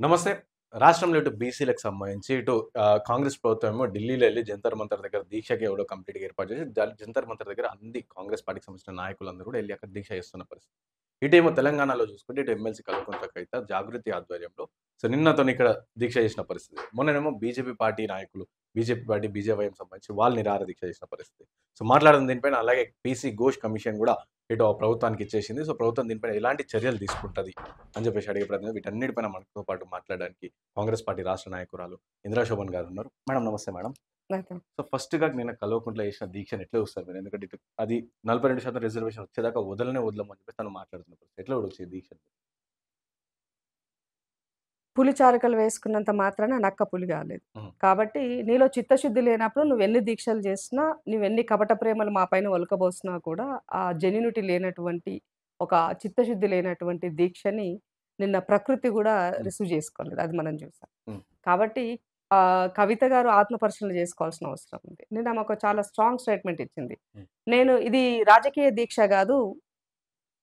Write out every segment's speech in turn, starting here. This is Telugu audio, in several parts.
నమస్తే. రాష్ట్రంలో ఇటు బీసీలకు సంబంధించి ఇటు కాంగ్రెస్ ప్రభుత్వం ఏమో ఢిల్లీలో ఎళ్లి జంతర్ మంతర్ దగ్గర దీక్షకి ఎవడో కంప్లీట్‌గా ఏర్పాటు చేసి జంతర్ మంతర్ దగ్గర అన్ని కాంగ్రెస్ పార్టీకి సంబంధించిన నాయకులందరూ కూడా ఎళ్లి అక్కడ దీక్ష చేస్తున్న పరిస్థితి. ఇటేమో తెలంగాణలో చూసుకుంటే ఇటు ఎమ్మెల్సీ కల్వకుంట్ల కవిత జాగృతి ఆధ్వర్యంలో నిన్నతోని ఇక్కడ దీక్ష చేసిన పరిస్థితి. మొన్ననేమో బీజేపీ పార్టీ నాయకులు, బీజేపీ పార్టీ బీజేవైఎం సంబంధించి వాళ్ళు నిరాహార దీక్ష చేసిన పరిస్థితి. మాట్లాడదాం దీనిపైన. అలాగే పీసీ ఘోష్ కమిషన్ కూడా ఇటు ప్రభుత్వానికి ఇచ్చేసింది. ప్రభుత్వం దీనిపైన ఎలాంటి చర్యలు తీసుకుంటది అని చెప్పేసి అడిగే ప్రయత్నం. వీటన్నిటిపైన మనతో పాటు మాట్లాడడానికి కాంగ్రెస్ పార్టీ రాష్ట్ర నాయకురాలు ఇందిరా శోభన్ గారు ఉన్నారు. మేడం నమస్తే మేడం. ఓకే. ఫస్ట్‌గా నిన్న కల్వకుంట్ల చేసిన దీక్షను ఎట్లా చూస్తారు మీరు? ఎందుకంటే ఇటు అది 42% రిజర్వేషన్ వచ్చేదాకా వదలము అని చెప్పేసి తను మాట్లాడుతున్న పరిస్థితి. ఎట్లా చూడొచ్చు ఈ దీక్షను? పులి చారకలు వేసుకున్నంత మాత్రాన నక్క పులి కాలేదు. హ్మ్. కాబట్టి నీలో చిత్తశుద్ధి లేనప్పుడు నువ్వెన్ని దీక్షలు చేసినా, నువ్వెన్ని కపట ప్రేమలు మా పైన ఒలకబోసినా కూడా ఆ జెన్యూనిటీ లేనటువంటి, ఒక చిత్తశుద్ధి లేనటువంటి దీక్షని నిన్న ప్రకృతి కూడా హ్మ్. రిసీవ్ చేసుకోలేదు. అది మనం చూసాం. హ్మ్. కాబట్టి కవిత గారు ఆత్మ పరిశీలన చేసుకోవాల్సిన అవసరం ఉంది. నిన్న ఆమె ఒక చాలా స్ట్రాంగ్ స్టేట్మెంట్ ఇచ్చింది. హ్మ్. నేను ఇది రాజకీయ దీక్ష కాదు,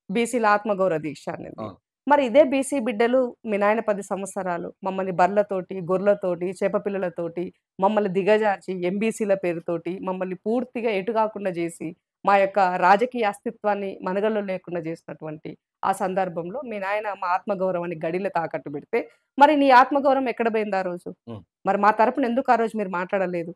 బీసీల ఆత్మగౌరవ దీక్ష అనేది. అవును. మరి ఇదే బీసీ బిడ్డలు మీ నాయన 10 సంవత్సరాలు మమ్మల్ని బర్లతోటి, గొర్రెలతోటి, చేపపిల్లలతోటి మమ్మల్ని దిగజార్చి ఎంబీసీల పేరుతోటి మమ్మల్ని పూర్తిగా ఎటు కాకుండా చేసి, మా యొక్క రాజకీయ అస్తిత్వాన్ని మనుగడలో లేకుండా చేసినటువంటి ఆ సందర్భంలో మీ నాయన మా ఆత్మగౌరవాన్ని గడిలో తాకట్టు పెడితే, మరి నీ ఆత్మగౌరవం ఎక్కడ పోయింది ఆ రోజు? హ్మ్. మరి మా తరపున ఎందుకు ఆ రోజు మీరు మాట్లాడలేదు?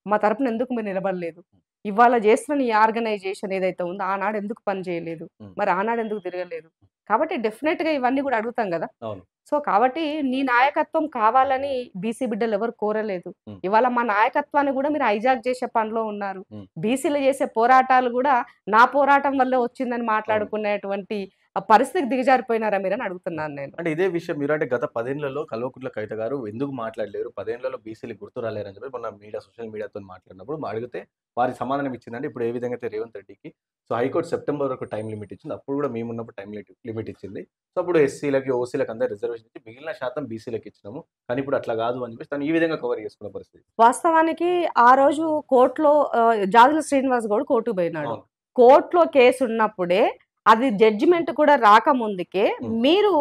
మా తరపున ఎందుకు మీరు నిలబడలేదు? ఇవాళ చేస్తున్న ఈ ఆర్గనైజేషన్ ఏదైతే ఉందో ఆనాడు ఎందుకు పని చేయలేదు? హ్మ్. మరి ఆనాడు ఎందుకు తిరగలేదు? కాబట్టి డెఫినెట్‌గా ఇవన్నీ గూడా అడుగుతాం గదా! అవును. కాబట్టి నీ నాయకత్వం కావాలని బీసీ బిడ్డలెవరు కోరలేదు. హ్మ్. ఇవాళ మా నాయకత్వాన్ని గూడా మీరు హైజాక్ చేసే పనిలో ఉన్నారు. హ్మ్. బీసీలు చేసే పోరాటాలు గూడా నా పోరాటం వల్లే వచ్చిందని అవును. మాట్లాడుకునేటువంటి పరిస్థితికి దిగజారిపోయినారా మీరని అడుగుతున్నాను నేను. అంటే ఇదే విషయం మీరంటే గత 10 ఏళ్లలో కల్వకుంట్ల కవిత గారు ఎందుకు మాట్లాడలేరు? 10 ఏళ్లలో బీసీలు గుర్తు రాలేరని చెప్పి మొన్న సోషల్ మీడియాతోని మాట్లాడినప్పుడు అడిగితే వారి సమాధానం ఇచ్చిందంటే ఇప్పుడు ఏ విధంగా అయితే రేవంత్ రెడ్డికి హైకోర్ట్ సెప్టెంబర్ వరకు టైమ్ లిమిట్ ఇచ్చింది. అప్పుడు కూడా మేమున్నప్పుడు టైమ్ లిమిట్ ఇచ్చింది. అప్పుడు ఎస్సీలకి, ఓసీలకి అందరికి రిజర్వేషన్ ఇచ్చి మిగిలిన శాతం బీసీలకి ఇచ్చినాము. కానీ ఇప్పుడు అట్లా కాదు అని చెప్పేసి తను ఈ విధంగా కవర్ చేసుకున్న పరిస్థితి. వాస్తవానికి ఆ రోజు కోర్ట్‌లో జాజుల శ్రీనివాస్ గౌడ్ కోర్టుకు పోయినాడు. అవును. కోర్ట్‌లో కేసున్నప్పుడే అది జడ్జిమెంట్ కూడా రాకముందుకే హ్మ్. మీరు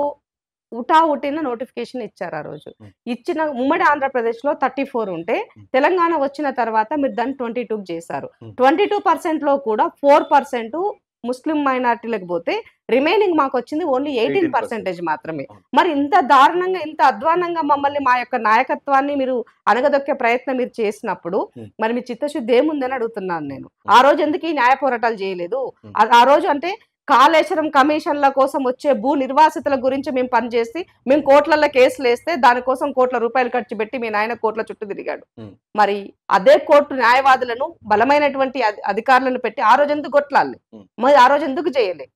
హుటాహుటిన నోటిఫికేషన్ ఇచ్చారు ఆ రోజు. హ్మ్. ఇచ్చిన ఉమ్మడి ఆంధ్రప్రదేశ్‌లో 34 ఉంటే, హ్మ్. తెలంగాణ వచ్చిన తర్వాత మీరు దాన్ని 22కి చేశారు. హ్మ్. 22%లో కూడా 4% ముస్లిం మైనారిటీలకు పోతే, రిమైనింగ్ మాకొచ్చింది ఓన్లీ 18% 18% మాత్రమే. అవును. మరి ఇంత దారుణంగా, ఇంత అధ్వాన్నంగా మమ్మల్ని మా యొక్క నాయకత్వాన్ని మీరు అణగదొక్కే ప్రయత్నం మీరు చేసినప్పుడు, హ్మ్. మరి మీ చిత్తశుద్ధి ఏముందని అడుగుతున్నాను నేను. హ్మ్. ఆ రోజు ఎందుకు ఈ న్యాయ పోరాటాలు చేయలేదు? హ్మ్. ఆ రోజు అంటే కాళేశ్వరం కమిషన్‌ల కోసం వచ్చే భూ నిర్వాసితుల గురించి మేము పనిచేసి, మేము కోట్లల్ల కేసులేస్తే దానికోసం కోట్ల రూపాయలు ఖర్చు పెట్టి మీ నాయన కోర్ట్‌ల చుట్టూ తిరిగాడు. హ్మ్. మరి అదే కోర్టు న్యాయవాదులను బలమైనటువంటి అధికారులను పెట్టి ఆ రోజు ఎందుకు కొట్లాలి? హ్మ్. మరి ఆ రోజు ఎందుకు చేయలే?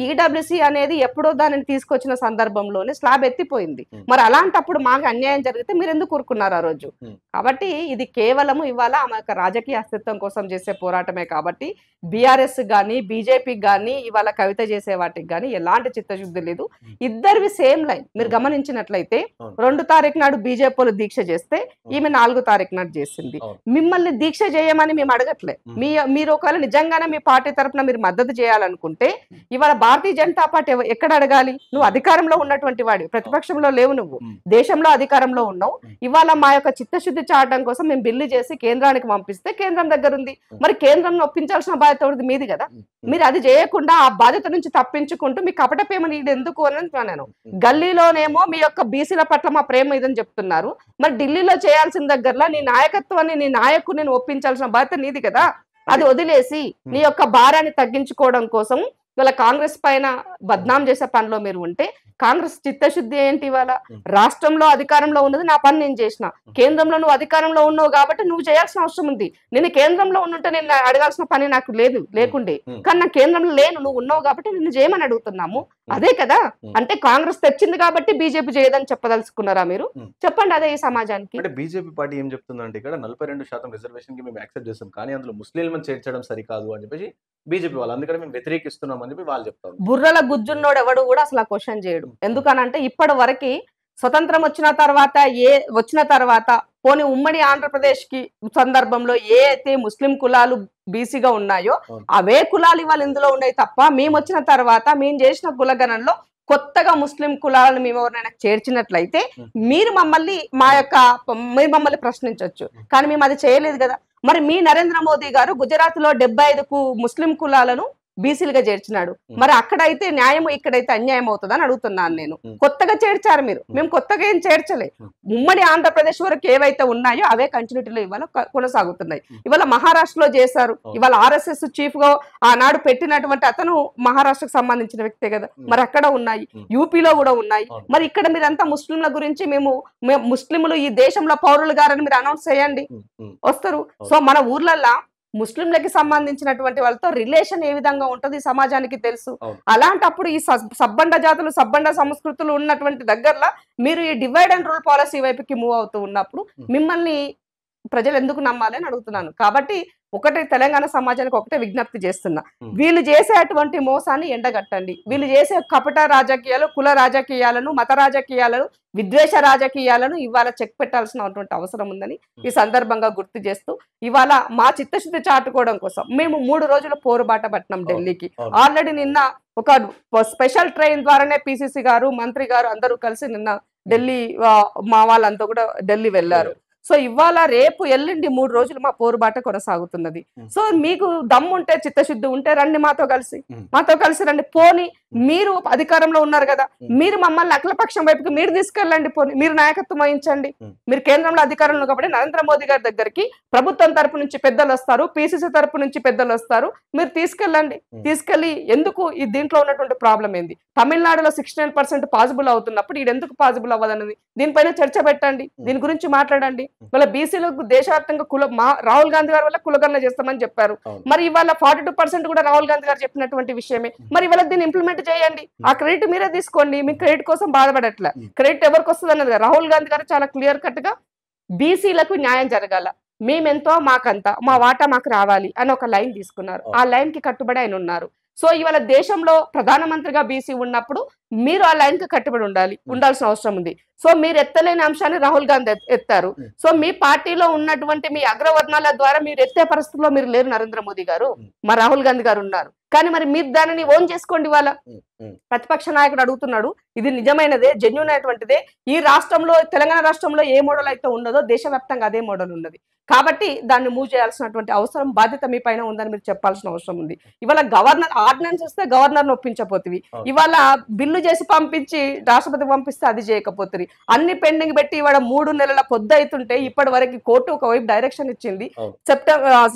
ఈడబ్ల్యూసీ అనేది ఎప్పుడో దానిని తీసుకొచ్చిన సందర్భంలోనే స్లాబ్ ఎత్తిపోయింది. హ్మ్. మరి అలాంటప్పుడు మాకు అన్యాయం జరిగితే మీరెందుకు ఊరుకున్నారు ఆ రోజు? హ్మ్. కాబట్టి ఇది కేవలము ఇవాళ ఆమె యొక్క రాజకీయ అస్తిత్వం కోసం చేసే పోరాటమే కాబట్టి బీఆర్ఎస్ గాని, బీజేపీకి గాని, ఇవాళ కవిత చేసే వాటికి గాని ఎలాంటి చిత్తశుద్ధి లేదు. హ్మ్. ఇద్దరివి సేమ్ లైన్. మీరు అవును. గమనించినట్లయితే అవును. 2 తారీఖు నాడు బీజేపీలు దీక్ష చేస్తే, అవును. ఈమె 4 తారీఖు నాడు చేసింది. అవును. మిమ్మల్ని దీక్ష చేయమని మేము అడగట్లే. హ్మ్. మీరు ఒకవేళ నిజంగానే మీ పార్టీ తరపున మీరు మద్దతు చేయాలనుకుంటే, ఇవాళ భారతీయ జనతా పార్టీ ఎక్కడ అడగాలి? నువ్వు అధికారంలో ఉన్నటువంటి వాడివి. ప్రతిపక్షంలో లేవు నువ్వు. హ్మ్. దేశంలో అధికారంలో ఉన్నావు. హ్మ్. ఇవాళ మా యొక్క చిత్తశుద్ధి చాటడం కోసం మేము బిల్లు చేసి కేంద్రానికి పంపిస్తే కేంద్రం దగ్గరుంది. హ్మ్. మరి కేంద్రంని ఒప్పించాల్సిన బాధ్యత ఎవరిది? మీది కదా! హ్మ్. మీరు అది చేయకుండా ఆ బాధ్యత నుంచి తప్పించుకుంటూ మీ కపట ప్రేమ నీడెందుకు అని అంటున్నాను నేను. హ్మ్. గల్లీలోనేమో మీ యొక్క బీసీల పట్ల మా ప్రేమ ఇదని చెప్తున్నారు. మరి ఢిల్లీలో చేయాల్సిన దగ్గరలో నీ నాయకత్వాన్ని, నీ నాయకుడిని ఒప్పించాల్సిన బాధ్యత నీది కదా! అది వదిలేసి నీ యొక్క భారాన్ని తగ్గించుకోవడం కోసం ఇవాళ కాంగ్రెస్ పైన బద్నాం చేసే పనిలో మీరు ఉంటే, కాంగ్రెస్ చిత్తశుద్ధి ఏంటి ఇవాళ? హ్మ్. రాష్ట్రంలో అధికారంలో ఉన్నది నా పని నేను చేసిన. కేంద్రంలో నువ్వు అధికారంలో ఉన్నావు కాబట్టి నువ్వు చేయాల్సిన అవసరం ఉంది. నేను కేంద్రంలో ఉండుంటే నేను అడగాల్సిన పని నాకు లేకుండే. హ్మ్. కానీ నా కేంద్రంలో లేను. నువ్వు ఉన్నావు కాబట్టి నిన్ను చేయమని అడుగుతున్నాము. హ్మ్. అదే కదా! హ్మ్. అంటే కాంగ్రెస్ తెచ్చింది కాబట్టి బీజేపీ చేయదని చెప్పదలుచుకున్నారా మీరు? హ్మ్. చెప్పండి అదే ఈ సమాజానికి. అంటే బీజేపీ పార్టీ ఏం చెప్తుందంటే ఇక్కడ 42% రిజర్వేషన్‌కి మేము యాక్సెప్ట్ చేస్తాం. కానీ అందులో ముస్లింలను చేర్చడం సరికాదు అని చెప్పేసి బీజేపీ వాళ్ళు. అందుకని మేము వ్యతిరేకిస్తున్నాం అని చెప్పి వాళ్ళు చెప్తా ఉన్నారు. బుర్రల గుజ్జున్నోడు ఎవడు కూడా అసలు ఆ క్వశ్చన్ చేయడు. హ్మ్. ఎందుకనంటే ఇప్పటి వరకి స్వతంత్రం వచ్చిన తర్వాత పోనీ ఉమ్మడి ఆంధ్రప్రదేశ్‌కి సందర్భంలో ఏ అయితే ముస్లిం కులాలు బీసీగా ఉన్నాయో అవును. అవే కులాలు ఇవాళ ఇందులో ఉన్నాయి తప్ప మేమొచ్చిన తర్వాత మేము చేసిన కులగణనలో కొత్తగా ముస్లిం కులాలను మేము ఎవరినైనా చేర్చినట్లయితే మీరు మమ్మల్ని ప్రశ్నించవచ్చు, కానీ మేము అది చేయలేదు కదా. మరి మీ నరేంద్ర మోదీ గారు గుజరాత్ లో 75 ముస్లిం కులాలను బీసీలుగా చేర్చినాడు. మరి అక్కడైతే న్యాయం, ఇక్కడైతే అన్యాయం అవుతుందని అడుగుతున్నాను నేను. కొత్తగా చేర్చారు మీరు, మేము కొత్తగా ఏం చేర్చలే. ఉమ్మడి ఆంధ్రప్రదేశ్ వరకు ఏవైతే ఉన్నాయో అవే కంటిన్యూటీలో ఇవాళ కొనసాగుతున్నాయి. ఇవాళ మహారాష్ట్రలో చేశారు. ఇవాళ ఆర్ఎస్ఎస్ చీఫ్ గా ఆనాడు పెట్టినటువంటి అతను మహారాష్ట్రకు సంబంధించిన వ్యక్తే కదా. మరి అక్కడ ఉన్నాయి, యూపీలో కూడా ఉన్నాయి. మరి ఇక్కడ మీరంతా ముస్లింల గురించి మేము ముస్లింలు ఈ దేశంలో పౌరులు గారని మీరు అనౌన్స్ చేయండి, వస్తారు. సో మన ఊర్లల్లో ముస్లింలకి సంబంధించినటువంటి వాళ్ళతో రిలేషన్ ఏ విధంగా ఉంటుంది సమాజానికి తెలుసు. అలాంటప్పుడు ఈ సబ్బండ జాతులు, సబ్బండ సంస్కృతులు ఉన్నటువంటి దగ్గరలో మీరు ఈ డివైడ్ అండ్ రూల్ పాలసీ వైపుకి మూవ్ అవుతూ ఉన్నప్పుడు మిమ్మల్ని ప్రజలు ఎందుకు నమ్మాలి అని అడుగుతున్నాను. కాబట్టి ఒకటి తెలంగాణ సమాజానికి ఒకటే విజ్ఞప్తి చేస్తున్నా, వీళ్ళు చేసేటువంటి మోసాన్ని ఎండగట్టండి. వీళ్ళు చేసే కపట రాజకీయాలు, కుల రాజకీయాలను, మత రాజకీయాలను, విద్వేష రాజకీయాలను ఇవాళ చెక్ పెట్టాల్సినటువంటి అవసరం ఉందని ఈ సందర్భంగా గుర్తు చేస్తూ, ఇవాళ మా చిత్తశుద్ధి చాటుకోవడం కోసం మేము 3 రోజులు పోరుబాట పట్టినాం ఢిల్లీకి. ఆల్రెడీ నిన్న ఒక స్పెషల్ ట్రైన్ ద్వారానే పిసిసి గారు, మంత్రి గారు అందరూ కలిసి నిన్న ఢిల్లీ మా వాళ్ళంతా కూడా ఢిల్లీ వెళ్లారు. సో ఇవాళ రేపు ఎల్లుండి 3 రోజులు మా పోరుబాట కొనసాగుతున్నది. సో మీకు దమ్ము ఉంటే, చిత్తశుద్ధి ఉంటే రండి మాతో కలిసి రండి. పోని మీరు అధికారంలో ఉన్నారు కదా, మీరు మమ్మల్ని అఖిలపక్షం వైపుకి మీరు తీసుకెళ్ళండి. పోని మీరు నాయకత్వం వహించండి. మీరు కేంద్రంలో అధికారంలో కాబట్టి నరేంద్ర మోదీ గారి దగ్గరికి ప్రభుత్వం తరపు నుంచి పెద్దలు వస్తారు, పిసిసి తరపు నుంచి పెద్దలు వస్తారు. మీరు తీసుకెళ్ళి ఎందుకు దీంట్లో ఉన్నటువంటి ప్రాబ్లం ఏంది? తమిళనాడులో 69% పాసిబుల్ అవుతున్నప్పుడు ఇది ఎందుకు పాసిబుల్ అవ్వదన్నది దీనిపైన చర్చ పెట్టండి, దీని గురించి మాట్లాడండి. వాళ్ళ బీసీలకు దేశవ్యాప్తంగా రాహుల్ గాంధీ గారి వల్ల కులగణన చేస్తామని చెప్పారు. మరి ఇవాళ 42% కూడా రాహుల్ గాంధీ గారు చెప్పినటువంటి విషయమే. మరి ఇవాళ దీన్ని ఇంప్లిమెంట్ చేయండి. ఆ క్రెడిట్ మీరే తీసుకోండి. మీ క్రెడిట్ కోసం బాధపడట్లే. క్రెడిట్ ఎవరికి వస్తుంది అన్నది రాహుల్ గాంధీ గారు చాలా క్లియర్ కట్ గా బీసీలకు న్యాయం జరగాల, మేమెంతో మాకంతా, మా వాటా మాకు రావాలి అని ఒక లైన్ తీసుకున్నారు. ఆ లైన్ కి కట్టుబడి ఆయన ఉన్నారు. సో ఇవాళ దేశంలో ప్రధానమంత్రిగా బీసీ ఉన్నప్పుడు మీరు ఆ లైన్ కి కట్టుబడి ఉండాల్సిన అవసరం ఉంది. సో మీరు ఎత్తలేని అంశాన్ని రాహుల్ గాంధీ ఎత్తారు. సో మీ పార్టీలో ఉన్నటువంటి మీ అగ్రవర్ణాల ద్వారా మీరు ఎత్తే పరిస్థితుల్లో మీరు లేరు నరేంద్ర మోదీ గారు, మా రాహుల్ గాంధీ గారు ఉన్నారు. కానీ మరి మీరు దానిని ఓన్ చేసుకోండి. వాళ్ళ ప్రతిపక్ష నాయకుడు అడుగుతున్నాడు, ఇది నిజమైనదే, జెన్యూన్ అయినటువంటిదే. ఈ రాష్ట్రంలో, తెలంగాణ రాష్ట్రంలో ఏ మోడల్ అయితే ఉన్నదో దేశవ్యాప్తంగా అదే మోడల్ ఉన్నది. కాబట్టి దాన్ని మూవ్ చేయాల్సినటువంటి అవసరం, బాధ్యత మీ పైన ఉందని మీరు చెప్పాల్సిన అవసరం ఉంది. ఇవాళ గవర్నర్ ఆర్డినెన్స్ వస్తే గవర్నర్ ఒప్పించపోతుంది. ఇవాళ బిల్లు చేసి పంపించి రాష్ట్రపతికి పంపిస్తే అది చేయకపోతుంది. అన్ని పెండింగ్ పెట్టి ఇవాళ 3 నెలల పొద్దు అవుతుంటే ఇప్పటి వరకు కోర్టు ఒకవైపు డైరెక్షన్ ఇచ్చింది,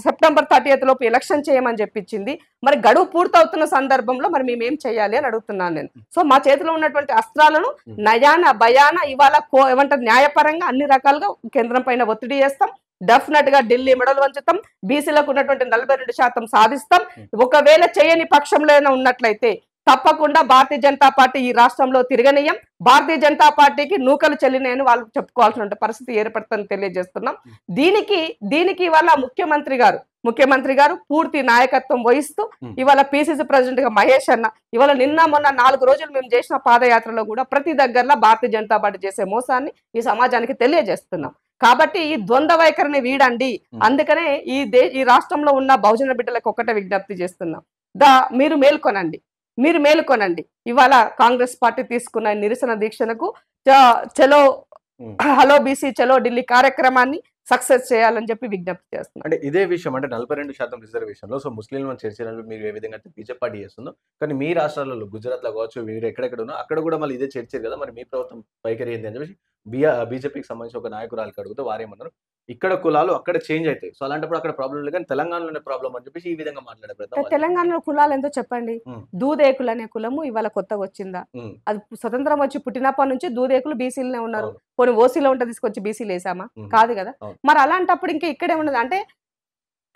సెప్టెంబర్ 30th లోపు ఎలక్షన్ చేయమని చెప్పించింది. మరి గడువు పూర్తవుతున్న సందర్భంలో మరి మేమేం చేయాలి అని అడుగుతున్నాను నేను. సో మా చేతిలో ఉన్నటువంటి అస్త్రాలను నయాన భయాన ఇవాళ ఏమంటారు న్యాయపరంగా అన్ని రకాలుగా కేంద్రం పైన ఒత్తిడి చేస్తాం. డెఫినెట్ గా ఢిల్లీ మెడలు వంచుతాం. బీసీలకు ఉన్నటువంటి 42% సాధిస్తాం. ఒకవేళ చేయని పక్షంలో ఉన్నట్లయితే తప్పకుండా భారతీయ జనతా పార్టీ ఈ రాష్ట్రంలో తిరగనీయం. భారతీయ జనతా పార్టీకి నూకలు చెల్లినాయని వాళ్ళు చెప్పుకోవాల్సిన పరిస్థితి ఏర్పడుతుందని తెలియజేస్తున్నాం. దీనికి ఇవాళ ముఖ్యమంత్రి గారు పూర్తి నాయకత్వం వహిస్తూ ఇవాళ పిసిసి ప్రెసిడెంట్ గా మహేష్ అన్న ఇవాళ నిన్న మొన్న 4 రోజులు మేము చేసిన పాదయాత్రలో కూడా ప్రతి దగ్గరలో భారతీయ జనతా పార్టీ చేసే మోసాన్ని ఈ సమాజానికి తెలియజేస్తున్నాం. కాబట్టి ఈ ద్వంద్వ వైఖరిని వీడండి. అందుకనే ఈ రాష్ట్రంలో ఉన్న బహుజన బిడ్డలకు ఒక్కటే విజ్ఞప్తి చేస్తున్నాం, మీరు మేలుకొనండి. ఇవాళ కాంగ్రెస్ పార్టీ తీసుకున్న నిరసన దీక్షలకు చలో హలో బీసీ చలో ఢిల్లీ కార్యక్రమాన్ని సక్సెస్ చేయాలని చెప్పి విజ్ఞప్తి చేస్తున్నాం. అంటే ఇదే విషయం, అంటే 42% రిజర్వేషన్ లో సో ముస్లింలను చేర్చడానికి మీరు ఏ విధంగా బీజేపీ పార్టీ చేస్తుందో, కానీ మీ రాష్ట్రాలలో గుజరాత్ లో కావచ్చు, మీరు ఎక్కడెక్కడ ఉన్నా అక్కడ కూడా మళ్ళీ ఇదే చేర్చారు కదా, మరి మీ ప్రభుత్వం వైఖరి ఏంటి అని చెప్పి బీజేపీకి సంబంధించి ఒక నాయకురాలికి అడిగితే వారేమన్నారు, ఇక్కడ కులాలు అక్కడ చేంజ్ అవుతాయి, సో అలాంటప్పుడు అక్కడ ప్రాబ్లం లేదు కానీ తెలంగాణలోనే ప్రాబ్లం అని చెప్పేసి ఈ విధంగా మాట్లాడే ప్రయత్నం. తెలంగాణలో కులాలు ఎంతో చెప్పండి. దూదేకులు అనే కులము ఇవాళ కొత్తగా వచ్చిందా? అది స్వతంత్రం వచ్చి పుట్టినప్పటి నుంచి దూదేకులు బీసీలనే ఉన్నారు. కొన్ని ఓసీలో ఉంటే తీసుకొచ్చి బీసీలు వేసామా? కాదు కదా. మరి అలాంటప్పుడు ఇంకా ఇక్కడే ఉండదు. అంటే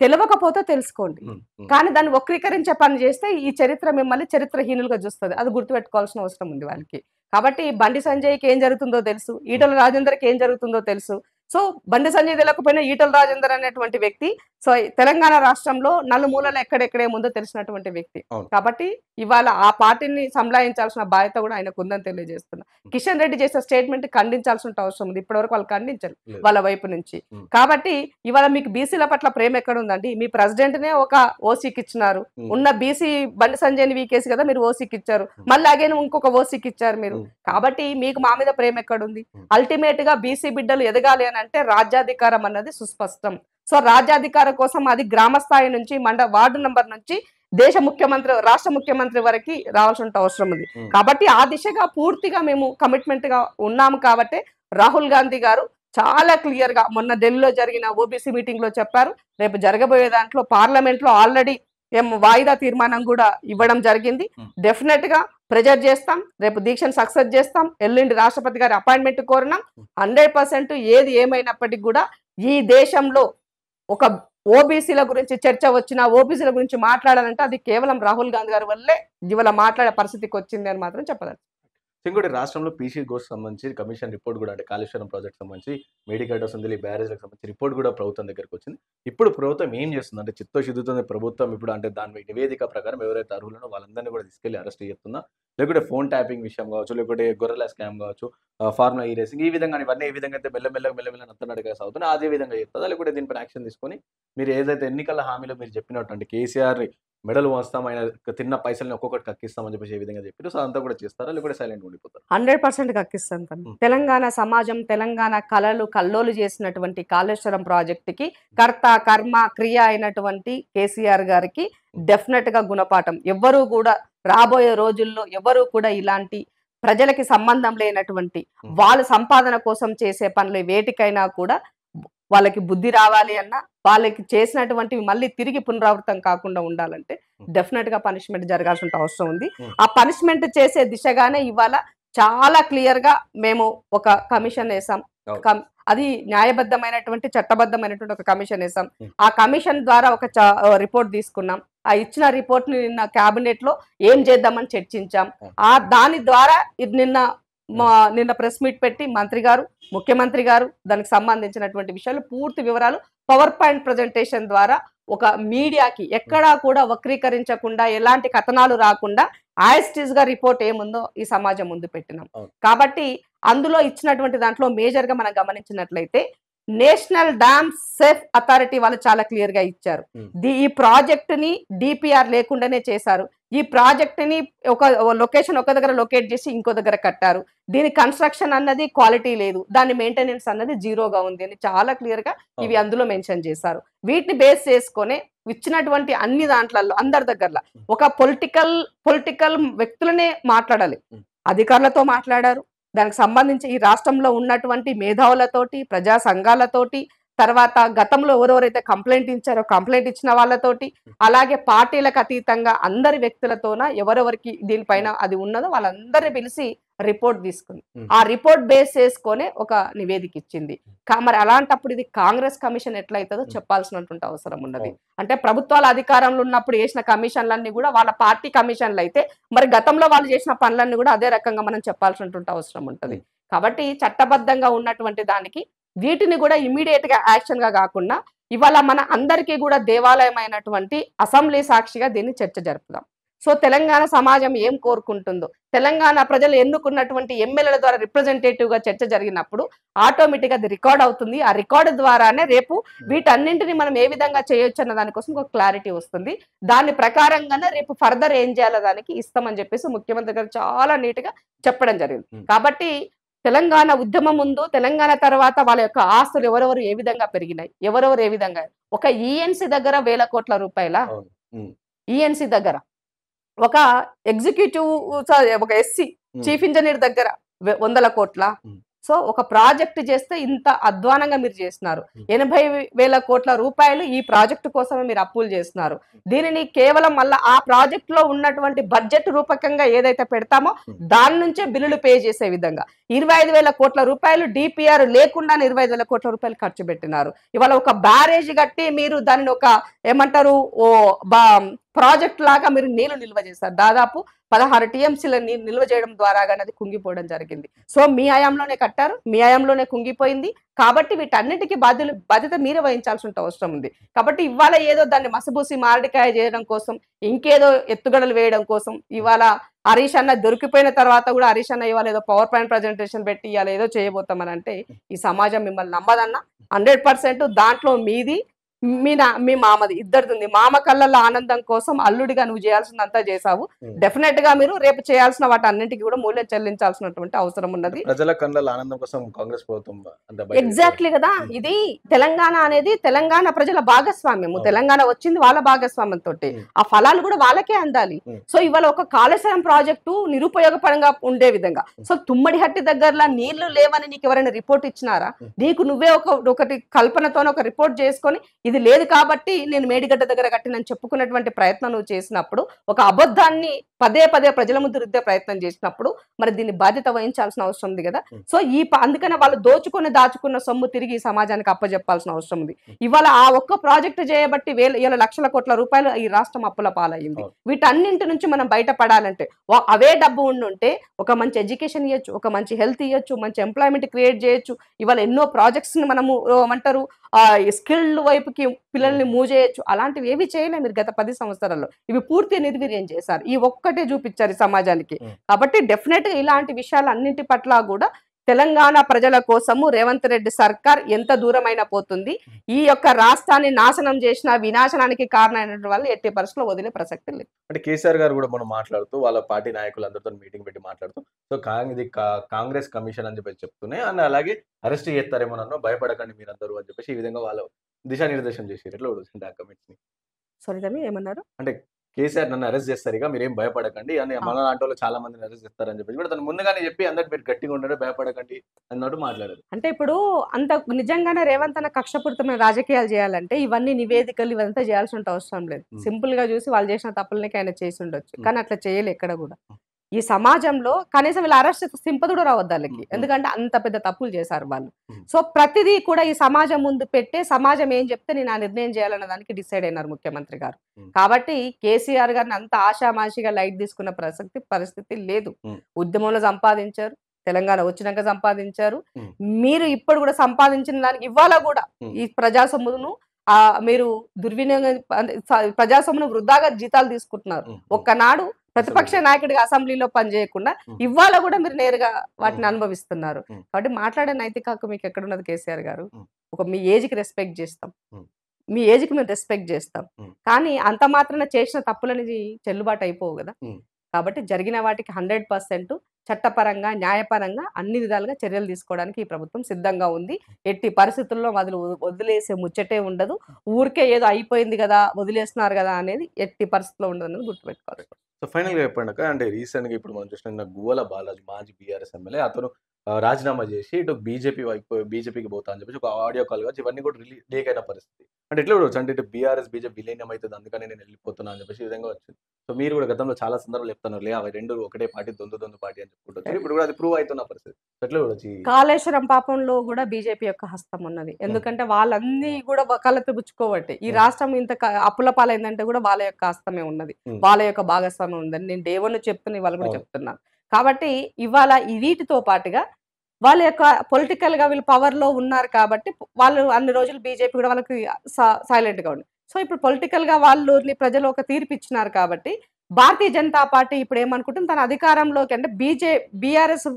తెలియకపోతే తెలుసుకోండి, కానీ దాన్ని వక్రీకరించే పని చేస్తే ఈ చరిత్ర మిమ్మల్ని చరిత్రహీనులుగా చూస్తుంది. అది గుర్తుపెట్టుకోవాల్సిన అవసరం ఉంది వాళ్ళకి. కాబట్టి బండి సంజయ్కి ఏం జరుగుతుందో తెలుసు, ఈటల రాజేందర్కి ఏం జరుగుతుందో తెలుసు. సో బండి సంజయ్ తెలియకపోయినా ఈటల రాజేందర్ అనేటువంటి వ్యక్తి సో తెలంగాణ రాష్ట్రంలో నలుమూలలు ఎక్కడెక్కడే ముందో తెలిసినటువంటి వ్యక్తి. అవును. కాబట్టి ఇవాళ ఆ పార్టీని సంలాయించాల్సిన బాధ్యత కూడా ఆయనకు ఉందని తెలియజేస్తున్నా. కిషన్ రెడ్డి చేసే స్టేట్మెంట్ ఖండించాల్సిన అవసరం ఉంది. ఇప్పటివరకు వాళ్ళు ఖండించారు లేదు. వాళ్ళ వైపు నుంచి. కాబట్టి ఇవాళ మీకు బీసీల పట్ల ప్రేమ ఎక్కడ ఉందండి? మీ ప్రెసిడెంట్ నే ఒక ఓసీకి ఇచ్చినారు. ఉన్న బీసీ బండి సంజయ్ని వీకేసి కదా మీరు ఓసీకి ఇచ్చారు. మళ్ళీ అగైన్ ఇంకొక ఓసీకి ఇచ్చారు మీరు. కాబట్టి మీకు మా మీద ప్రేమ ఎక్కడుంది? అల్టిమేట్ గా బీసీ బిడ్డలు ఎదగాలి అని అంటే రాజ్యాధికారం అన్నది సుస్పష్టం. సో రాజ్యాధికారం కోసం అది గ్రామ స్థాయి నుంచి వార్డు నంబర్ నుంచి రాష్ట్ర ముఖ్యమంత్రి వరకు రావాల్సిన అవసరం ఉంది. కాబట్టి ఆ దిశగా పూర్తిగా మేము కమిట్మెంట్ గా ఉన్నాము. కాబట్టి రాహుల్ గాంధీ గారు చాలా క్లియర్ గా మొన్న ఢిల్లీలో జరిగిన ఓబీసీ మీటింగ్ లో చెప్పారు. రేపు జరగబోయే దాంట్లో పార్లమెంట్ లో ఆల్రెడీ వాయిదా తీర్మానం కూడా ఇవ్వడం జరిగింది. డెఫినెట్ గా ప్రెజర్ చేస్తాం. రేపు దీక్షను సక్సెస్ చేస్తాం. ఎల్లుండి రాష్ట్రపతి గారి అపాయింట్మెంట్ కోరినాం. 100% ఏది ఏమైనప్పటికీ కూడా ఈ దేశంలో ఒక ఓబీసీల గురించి చర్చ వచ్చినా, ఓబీసీల గురించి మాట్లాడాలంటే అది కేవలం రాహుల్ గాంధీ గారి వల్లే ఇవాళ మాట్లాడే పరిస్థితికి వచ్చింది అని మాత్రం చెప్పగలను. ఇంకోటి రాష్ట్రంలో పీసీ గోస్ట్ సంబంధించి కమిషన్ రిపోర్ట్ కూడా అంటే కాళేశ్వరం ప్రాజెక్ట్ సంబంధించి మేడిగడ్డ సుందలి బ్యారేజ్లకు సంబంధించి రిపోర్ట్ కూడా ప్రభుత్వం దగ్గరకు వచ్చింది. ఇప్పుడు ప్రభుత్వం ఏం చేస్తుంది అంటే చిత్తశుద్ధితో ప్రభుత్వం ఇప్పుడు అంటే దాని నివేదిక ప్రకారం ఎవరైతే అర్హులనో వాళ్ళందరినీ కూడా తీసుకెళ్లి అరెస్ట్ చేస్తుందా, లేకుంటే ఫోన్ ట్యాపింగ్ విషయం కావచ్చు, లేకుంటే గొర్రెల స్కామ్ కావచ్చు, ఫార్ములా ఈ రేసింగ్ ఈ విధంగా ఇవన్నీ ఏ విధంగా అయితే మెల్లమెల్లగా నత్తనడగా సాగుతున్నా అదే విధంగా చెప్తుందా, లేకుంటే దీనిపైన యాక్షన్ తీసుకొని మీరు ఏదైతే ఎన్నికల హామీలో మీరు చెప్పినట్టు అంటే కేసీఆర్ మెడలు వంచుతాం, ఆయన తిన్న పైసల్ని ఒక్కొక్కటి కక్కిస్తామని చెప్పేసి ఏ విధంగా చెప్పారు, సో అదంతా కూడా చేస్తారా లేకుంటే సైలెంట్ ఉండిపోతారు? 100% కక్కిస్తాను తను. తెలంగాణ సమాజం, తెలంగాణ కళలు కల్లోలు చేసినటువంటి కాళేశ్వరం ప్రాజెక్టుకి కర్త కర్మ క్రియ అయినటువంటి కేసీఆర్ గారికి డెఫినెట్ గా గుణపాఠం. ఎవ్వరూ కూడా రాబోయే రోజుల్లో ఎవరు కూడా ఇలాంటి ప్రజలకి సంబంధం లేనటువంటి వాళ్ళ సంపాదన కోసం చేసే పనులు వేటికైనా కూడా వాళ్ళకి బుద్ధి రావాలి అన్నా, వాళ్ళకి చేసినటువంటివి మళ్ళీ తిరిగి పునరావృతం కాకుండా ఉండాలంటే డెఫినెట్ గా పనిష్మెంట్ జరగాల్సిన అవసరం ఉంది. ఆ పనిష్మెంట్ చేసే దిశగానే ఇవాళ చాలా క్లియర్ గా మేము ఒక కమిషన్ వేసాం. అది న్యాయబద్ధమైనటువంటి చట్టబద్ధమైనటువంటి ఒక కమిషన్ వేసాం. ఆ కమిషన్ ద్వారా ఒక రిపోర్ట్ తీసుకున్నాం. ఆ ఇచ్చిన రిపోర్ట్ ని నిన్న కేబినెట్ లో ఏం చేద్దామని చర్చించాం. దాని ద్వారా నిన్న ప్రెస్ మీట్ పెట్టి మంత్రి గారు, ముఖ్యమంత్రి గారు దానికి సంబంధించినటువంటి విషయాలు పూర్తి వివరాలు పవర్ పాయింట్ ప్రజెంటేషన్ ద్వారా ఒక మీడియాకి ఎక్కడా కూడా వక్రీకరించకుండా, ఎలాంటి కథనాలు రాకుండా యాస్టీస్ గా రిపోర్ట్ ఏముందో ఈ సమాజం ముందు పెట్టినాం. కాబట్టి అందులో ఇచ్చినటువంటి దాంట్లో మేజర్ గా మనం గమనించినట్లయితే నేషనల్ డ్యామ్ సేఫ్ అథారిటీ వాళ్ళు చాలా క్లియర్ గా ఇచ్చారు. ఈ ప్రాజెక్ట్ ని డిపిఆర్ లేకుండానే చేశారు. ఈ ప్రాజెక్ట్ ని ఒక లొకేషన్ ఒక దగ్గర లొకేట్ చేసి ఇంకో దగ్గర కట్టారు. దీని కన్స్ట్రక్షన్ అన్నది క్వాలిటీ లేదు, దాని మెయింటెనెన్స్ అన్నది జీరోగా ఉంది అని చాలా క్లియర్ గా ఇవి అందులో మెన్షన్ చేశారు. వీటిని బేస్ చేసుకొని ఇచ్చినటువంటి అన్ని దాంట్లలో అందరి దగ్గర ఒక పొలిటికల్ వ్యక్తులనే మాట్లాడాలి, అధికారులతో మాట్లాడారు. దానికి సంబంధించి ఈ రాష్ట్రంలో ఉన్నటువంటి మేధావులతోటి, ప్రజా సంఘాలతోటి, తర్వాత గతంలో ఎవరెవరైతే కంప్లైంట్ ఇచ్చారో కంప్లైంట్ ఇచ్చిన వాళ్ళతోటి, అలాగే పార్టీలకు అతీతంగా అందరి వ్యక్తులతోన ఎవరెవరికి దీనిపైన అది ఉన్నదో వాళ్ళందరినీ పిలిచి రిపోర్ట్ తీసుకుంది. ఆ రిపోర్ట్ బేస్ చేసుకొని ఒక నివేదిక ఇచ్చింది. మరి అలాంటప్పుడు ఇది కాంగ్రెస్ కమిషన్ ఎట్లయితుందో చెప్పాల్సినటువంటి అవసరం ఉన్నది. అంటే ప్రభుత్వాల అధికారంలో ఉన్నప్పుడు చేసిన కమిషన్లన్నీ కూడా వాళ్ళ పార్టీ కమిషన్లు అయితే మరి గతంలో వాళ్ళు చేసిన పనులన్నీ కూడా అదే రకంగా మనం చెప్పాల్సినటువంటి అవసరం ఉంటుంది. కాబట్టి చట్టబద్ధంగా ఉన్నటువంటి దానికి వీటిని కూడా ఇమీడియట్ గా యాక్షన్ గా కాకుండా ఇవాళ మన అందరికీ కూడా దేవాలయమైనటువంటి అసెంబ్లీ సాక్షిగా దీన్ని చర్చ జరుపుదాం. సో తెలంగాణ సమాజం ఏం కోరుకుంటుందో, తెలంగాణ ప్రజలు ఎన్నుకున్నటువంటి ఎమ్మెల్యేల ద్వారా రిప్రజెంటేటివ్ గా చర్చ జరిగినప్పుడు ఆటోమేటిక్ అది రికార్డ్ అవుతుంది. ఆ రికార్డు ద్వారానే రేపు వీటన్నింటిని మనం ఏ విధంగా చేయొచ్చు అన్న దానికోసం ఒక క్లారిటీ వస్తుంది. దాని ప్రకారంగానే రేపు ఫర్దర్ ఏం చేయాలో దానికి ఇస్తామని చెప్పేసి ముఖ్యమంత్రి గారు చాలా నీట్ గా చెప్పడం జరిగింది. కాబట్టి తెలంగాణ ఉద్యమం ముందు, తెలంగాణ తర్వాత వాళ్ళ యొక్క ఆస్తులు ఎవరెవరు ఏ విధంగా పెరిగినాయి, ఎవరెవరు ఏ విధంగా, ఒక ఈఎన్సీ దగ్గర 1000 కోట్ల రూపాయల, ఈఎన్సీ దగ్గర ఒక ఎగ్జిక్యూటివ్ ఒక ఎస్సీ చీఫ్ ఇంజనీర్ దగ్గర 100 కోట్ల. సో ఒక ప్రాజెక్ట్ చేస్తే ఇంత అధ్వానంగా మీరు చేస్తున్నారు. 80,000 కోట్ల రూపాయలు ఈ ప్రాజెక్టు కోసమే మీరు అప్పులు చేస్తున్నారు. దీనిని కేవలం మళ్ళీ ఆ ప్రాజెక్ట్ లో ఉన్నటువంటి బడ్జెట్ రూపకంగా ఏదైతే పెడతామో దాని నుంచే బిల్లులు పే చేసే విధంగా 25,000 కోట్ల రూపాయలు డిపిఆర్ లేకుండా 25,000 కోట్ల రూపాయలు ఖర్చు పెట్టినారు. ఇవాళ ఒక బ్యారేజ్ కట్టి మీరు దానిని ఒక ఏమంటారు ప్రాజెక్ట్ లాగా మీరు నీళ్లు నిల్వ చేస్తారు. దాదాపు 16 టీఎంసీల నీరు నిల్వ చేయడం ద్వారా అది కుంగిపోవడం జరిగింది. సో మీ హయాంలోనే కట్టారు, మీ హయాంలోనే కుంగిపోయింది. కాబట్టి వీటన్నిటికీ బాధ్యత మీరే వహించాల్సిన అవసరం ఉంది. కాబట్టి ఇవాళ ఏదో దాన్ని మసబూసి మారడికాయ చేయడం కోసం, ఇంకేదో ఎత్తుగడలు వేయడం కోసం ఇవాళ హరీష్ అన్న దొరికిపోయిన తర్వాత కూడా హరీష్ అన్న ఇవాళ ఏదో పవర్ పాయింట్ ప్రజెంటేషన్ పెట్టి ఇవాళ ఏదో చేయబోతామని అంటే ఈ సమాజం మిమ్మల్ని నమ్మదన్న. 100% దాంట్లో మీది మీ మామది ఇద్దరిది ఉంది. మామ కళ్ళల్లో ఆనందం కోసం అల్లుడిగా నువ్వు చేయాల్సిందంతా చేసావు. డెఫినెట్ గా మీరు రేపు చేయాల్సిన వాటి అన్నింటికి కూడా మూల్యం చెల్లించాల్సినటువంటి అవసరం ఉన్నది. ప్రజల కళ్ళల్లో ఆనందం కోసం కాంగ్రెస్ ప్రభుత్వం ఎగ్జాక్ట్లీ కదా. ఇది తెలంగాణ అనేది తెలంగాణ ప్రజల భాగస్వామ్యము. తెలంగాణ వచ్చింది వాళ్ళ భాగస్వామ్యంతో, ఆ ఫలాలు కూడా వాళ్ళకే అందాలి. సో ఇవాళ ఒక కాళేశ్వరం ప్రాజెక్టు నిరుపయోగపరంగా ఉండే విధంగా, సో తుమ్మడిహట్టి దగ్గరలో నీళ్లు లేవని నీకు ఎవరైనా రిపోర్ట్ ఇచ్చినారా? నీకు నువ్వే ఒకటి కల్పనతోనే ఒక రిపోర్ట్ చేసుకొని ఇది లేదు కాబట్టి నేను మేడిగడ్డ దగ్గర కట్టినని చెప్పుకున్నటువంటి ప్రయత్నం నువ్వు చేసినప్పుడు, ఒక అబద్ధాన్ని పదే ప్రజల ముందు రుద్దే ప్రయత్నం చేసినప్పుడు మరి దీన్ని బాధ్యత వహించాల్సిన అవసరం ఉంది కదా. సో అందుకనే వాళ్ళు దాచుకున్న సొమ్ము తిరిగి ఈ సమాజానికి అప్పజెప్పాల్సిన అవసరం ఉంది. ఇవాళ ఆ ఒక్క ప్రాజెక్టు చేయబట్టి లక్షల కోట్ల రూపాయలు ఈ రాష్ట్రం అప్పుల పాలయ్యింది. వీటన్నింటి నుంచి మనం బయటపడాలంటే అవే డబ్బు ఉండుంటే ఒక మంచి ఎడ్యుకేషన్ ఇవ్వచ్చు, ఒక మంచి హెల్త్ ఇవ్వచ్చు, మంచి ఎంప్లాయ్మెంట్ క్రియేట్ చేయొచ్చు. ఇవాళ ఎన్నో ప్రాజెక్ట్స్ ని మనము ఏమంటారు స్కిల్డ్ వైపుకి పిల్లల్ని మూవ్ చేయొచ్చు. అలాంటివి ఏవి చేయలే మీరు గత 10 సంవత్సరాల్లో. ఇవి పూర్తి నిర్వీర్యం చేశారు. ఈ ఒక్కటే చూపించారు ఈ సమాజానికి. కాబట్టి డెఫినెట్ గా ఇలాంటి విషయాలు అన్నింటి పట్ల కూడా తెలంగాణ ప్రజల కోసము రేవంత్ రెడ్డి సర్కార్ ఎంత దూరమైన పోతుంది. ఈ యొక్క రాష్ట్రాన్ని నాశనం చేసిన వినాశనానికి కారణమైనటువంటి వాళ్ళు ఎట్టి పరిస్థితుల్లో వదిలే ప్రసక్తి లేదు. అంటే కేసీఆర్ గారు కూడా మనం మాట్లాడుతూ వాళ్ళ పార్టీ నాయకులందరితో మీటింగ్ పెట్టి మాట్లాడుతూ సో ఇది కాంగ్రెస్ కమిషన్ అని చెప్పి చెప్తూనే అండ్ అలాగే అరెస్ట్ చేస్తారేమో నన్ను భయపడకండి మీరందరూ అని చెప్పేసి ఈ విధంగా వాళ్ళు దిశానిర్దేశం చేశారు. ఎట్లా ఉంటుంది ఆ కమిటీని? సారీ తమ్మి ఏమన్నారు? అంటే కేసీఆర్ నన్ను అరెస్ట్ చేస్తారు, ఇక మీరేం భయపడకండి అని మన లాంటి వాళ్ళు చాలా మందిని అరెస్ట్ చేస్తారని చెప్పి కూడా తను ముందుగానే చెప్పి అందరికి మీరు గట్టిగా ఉండరు భయపడకండి అన్నట్టు మాట్లాడారు. అంటే ఇప్పుడు అంత నిజంగానే రేవంత్ అన్న కక్షపూరితమైన రాజకీయాలు చేయాలంటే ఇవన్నీ నివేదికలు ఇవంతా చేయాల్సిన అవసరం లేదు. సింపుల్ గా చూసి వాళ్ళు చేసిన తప్పులకి ఆయన చేసి ఉండొచ్చు, కానీ అట్లా చేయలే ఎక్కడ కూడా. ఈ సమాజంలో కనీసం వీళ్ళు అరెస్ట్ సింపతి కూడా రావద్దు వాళ్ళకి, ఎందుకంటే అంత పెద్ద తప్పులు చేశారు వాళ్ళు. సో ప్రతిదీ కూడా ఈ సమాజం ముందు పెట్టే సమాజం ఏం చెప్తే నేను ఆ నిర్ణయం చేయాలన్న దానికి డిసైడ్ అయినారు ముఖ్యమంత్రి గారు. కాబట్టి కేసీఆర్ గారిని అంత ఆషామాషిగా లైట్ తీసుకున్న పరిస్థితి లేదు. ఉద్యమంలో సంపాదించారు, తెలంగాణ వచ్చినాక సంపాదించారు. మీరు ఇప్పుడు కూడా సంపాదించిన దానికి ఇవాళ కూడా ఈ ప్రజాసొమ్మును మీరు దుర్వినియోగం ప్రజాసొమ్మును వృధాగా జీతాలు తీసుకుంటున్నారు. ఒక్కనాడు ప్రతిపక్ష నాయకుడిగా అసెంబ్లీలో పనిచేయకుండా ఇవాళ కూడా మీరు నేరుగా వాటిని అనుభవిస్తున్నారు. కాబట్టి మాట్లాడే నైతిక హక్కు మీకు ఎక్కడున్నది కేసీఆర్ గారు? మీ ఏజ్కి రెస్పెక్ట్ చేస్తాం, మీ ఏజ్కి మేము రెస్పెక్ట్ చేస్తాం, కానీ అంత మాత్రాన చేసిన తప్పులనేది చెల్లుబాటు అయిపోవు కదా. కాబట్టి జరిగిన వాటికి 100% చట్టపరంగా న్యాయపరంగా అన్ని విధాలుగా చర్యలు తీసుకోవడానికి ఈ ప్రభుత్వం సిద్ధంగా ఉంది. ఎట్టి పరిస్థితుల్లో వదిలేసే ముచ్చటే ఉండదు. ఊరికే ఏదో అయిపోయింది కదా వదిలేస్తున్నారు కదా అనేది ఎట్టి పరిస్థితుల్లో ఉండదు అనేది గుర్తుపెట్టుకోవాలి. సో ఫైనల్గా చెప్పండి అంటే రీసెంట్గా ఇప్పుడు మనం చూసిన గువ్వల బాలాజీ మాజీ బీఆర్ఎస్ ఎమ్మెల్యే అతను రాజీనామా చేసి ఇటు బీజేపీకి పోతా అని చెప్పేసి ఒక ఆడియో కాల్ కావచ్చు ఇవన్నీ కూడా లీక్ అయిన పరిస్థితి. అంటే ఎట్లా కూడా అంటే ఇటు బీఆర్ఎస్ బీజేపీ విలీనం అవుతుంది అందుకని నేను వెళ్ళిపోతున్నా అని చెప్పేసి ఈ విధంగా వచ్చింది. సో మీరు కూడా గతంలో చాలా సందర్భాలు చెప్తున్నారు అవి రెండు ఒకటే పార్టీ దొందు పార్టీ అని చెప్పుకుంటారు. ఇప్పుడు కూడా అది ప్రూవ్ అవుతున్న పరిస్థితి. ఎట్లా కూడా కాళేశ్వరం పాపంలో కూడా బీజేపీ యొక్క హస్తం ఉన్నది. ఎందుకంటే వాళ్ళన్నీ కూడా కళ్ళతో పుచ్చుకోబట్టి ఈ రాష్ట్రం ఇంత అప్పుల పాలైందంటే కూడా వాళ్ళ యొక్క హస్తమే ఉన్నది, వాళ్ళ యొక్క భాగస్వామ్యం ఉందని నేను దేవను చెప్తున్నా, ఇవాళ కూడా చెప్తున్నాను. కాబట్టి ఇవాళ వీటితో పాటుగా వాళ్ళ యొక్క పొలిటికల్ గా వీళ్ళు పవర్ లో ఉన్నారు కాబట్టి వాళ్ళు అన్ని రోజులు బీజేపీ కూడా వాళ్ళకి సైలెంట్ గా ఉంది. సో ఇప్పుడు పొలిటికల్ గా వాళ్ళు ప్రజలు ఒక తీర్పు ఇచ్చినారు కాబట్టి భారతీయ జనతా పార్టీ ఇప్పుడు ఏమనుకుంటుంది, తన అధికారంలోకి అంటే బీఆర్ఎస్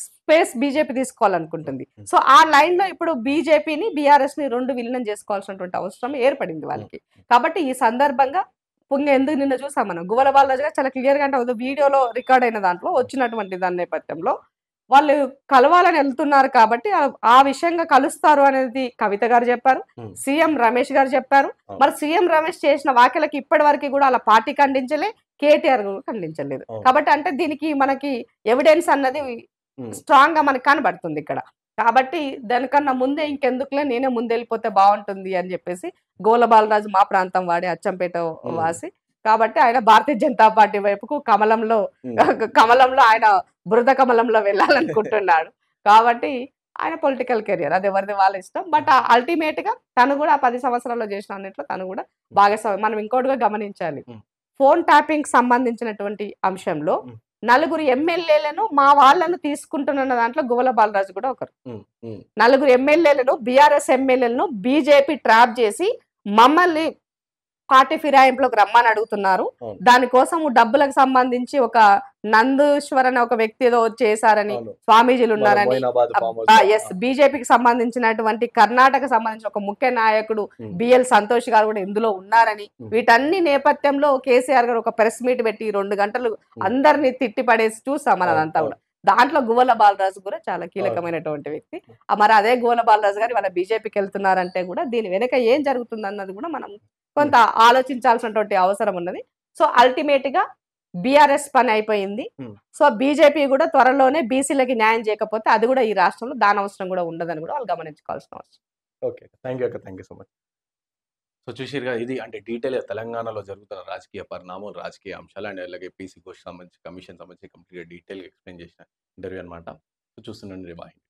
స్పేస్ బీజేపీ తీసుకోవాలనుకుంటుంది. సో ఆ లైన్ లో ఇప్పుడు బీజేపీని బీఆర్ఎస్ ని రెండు విలీనం చేసుకోవాల్సినటువంటి అవసరం ఏర్పడింది వాళ్ళకి. కాబట్టి ఈ సందర్భంగా ఎందుకు నిన్న చూసాం మనం గువ్వల బాలరాజు గారు చాలా క్లియర్ గా అంటే వీడియోలో రికార్డ్ అయిన దాంట్లో వచ్చినటువంటి దాని నేపథ్యంలో వాళ్ళు కలవాలని వెళ్తున్నారు కాబట్టి ఆ విషయంగా కలుస్తారు అనేది కవిత గారు చెప్పారు, సీఎం రమేష్ గారు చెప్పారు. మరి సీఎం రమేష్ చేసిన వ్యాఖ్యలకి ఇప్పటి వరకు కూడా అలా పార్టీ ఖండించలే, కేటీఆర్ కూడా ఖండించలేదు. కాబట్టి అంటే దీనికి మనకి ఎవిడెన్స్ అన్నది స్ట్రాంగ్ గా మనకు కనబడుతుంది ఇక్కడ. కాబట్టి దానికన్నా ముందే ఇంకెందుకులే నేనే ముందు వెళ్ళిపోతే బాగుంటుంది అని చెప్పేసి గోల బాలరాజు మా ప్రాంతం వాడి అచ్చంపేట వాసి కాబట్టి ఆయన భారతీయ జనతా పార్టీ వైపుకు కమలంలో ఆయన బురద కమలంలో వెళ్ళాలనుకుంటున్నాడు. కాబట్టి ఆయన పొలిటికల్ కెరియర్ అది ఎవరిది వాళ్ళ ఇష్టం. బట్ అల్టిమేట్ గా తను కూడా 10 సంవత్సరాల్లో చేసిన అన్నిట్లో తను కూడా భాగస్వామి. మనం ఇంకోటిగా గమనించాలి, ఫోన్ ట్యాపింగ్ సంబంధించినటువంటి అంశంలో హ్మ్. నలుగురు ఎమ్మెల్యేలను మా వాళ్ళను తీసుకుంటున్న దాంట్లో గువ్వల బాలరాజు కూడా ఒకరు. హ్మ్. హ్మ్. నలుగురు ఎమ్మెల్యేలను బీఆర్ఎస్ ఎమ్మెల్యేలను బీజేపీ ట్రాప్ చేసి మమ్మల్ని పార్టీ ఫిరాయింపులోకి రమ్మని అడుగుతున్నారు. అవును. దానికోసం డబ్బులకు సంబంధించి ఒక నందీశ్వర్ అనే ఒక వ్యక్తి ఏదో చేశారని, అవును. స్వామీజీలు మన ఉన్నారని, మొయినాబాద్ ఫార్మ్ హౌస్‌లో. యెస్, బీజేపీకి సంబంధించినటువంటి కర్ణాటక సంబంధించిన ఒక ముఖ్య నాయకుడు హ్మ్. బిఎల్ సంతోష్ గారు కూడా ఇందులో ఉన్నారని, హ్మ్. వీటన్ని నేపథ్యంలో కేసీఆర్ గారు ఒక ప్రెస్ మీట్ పెట్టి 2 గంటలు హ్మ్. అందరిని తిట్టి పడేసి చూసాం మనం అవును. అదంతా అవును. కూడా. దాంట్లో గువ్వల బాలరాజు కూడా చాలా అవును. కీలకమైనటువంటి వ్యక్తి. మరి అదే గువ్వల బాలరాజు గారు ఇవాళ బీజేపీకి వెళ్తున్నారంటే కూడా దీని వెనక ఏం జరుగుతుందన్నది కూడా మనం హ్మ్. కొంత ఆలోచించాల్సినటువంటి అవసరం ఉన్నది. సో, అల్టిమేట్‌గా బీఆర్ఎస్ పని అయిపోయింది. హ్మ్. సో, బీజేపీ కూడా త్వరలోనే బీసీలకి న్యాయం చేయకపోతే అది కూడా ఈ రాష్ట్రంలో దానవసరం కూడా ఉండదని కూడా వాళ్ళు గమనించుకోవాల్సిన అవసరం. ఓకే. థాంక్ యూ అక్క. Thank you so much. So చూసిర్రుగా ఇది అంటే డీటెయిల్‌గా తెలంగాణలో జరుగుతున్న రాజకీయ పరిణామాలు, రాజకీయ అంశాలు అండ్ అలాగే పీసీ ఘోష్ సంబంధించి, కమిషన్ సంబంధించి కంప్లీట్‌గా డీటెయిల్‌గా ఎక్స్‌ప్లెయిన్ చేసిన ఇంటర్వ్యూ అన్నమాట. సో చూస్తుండండి రివాహిని.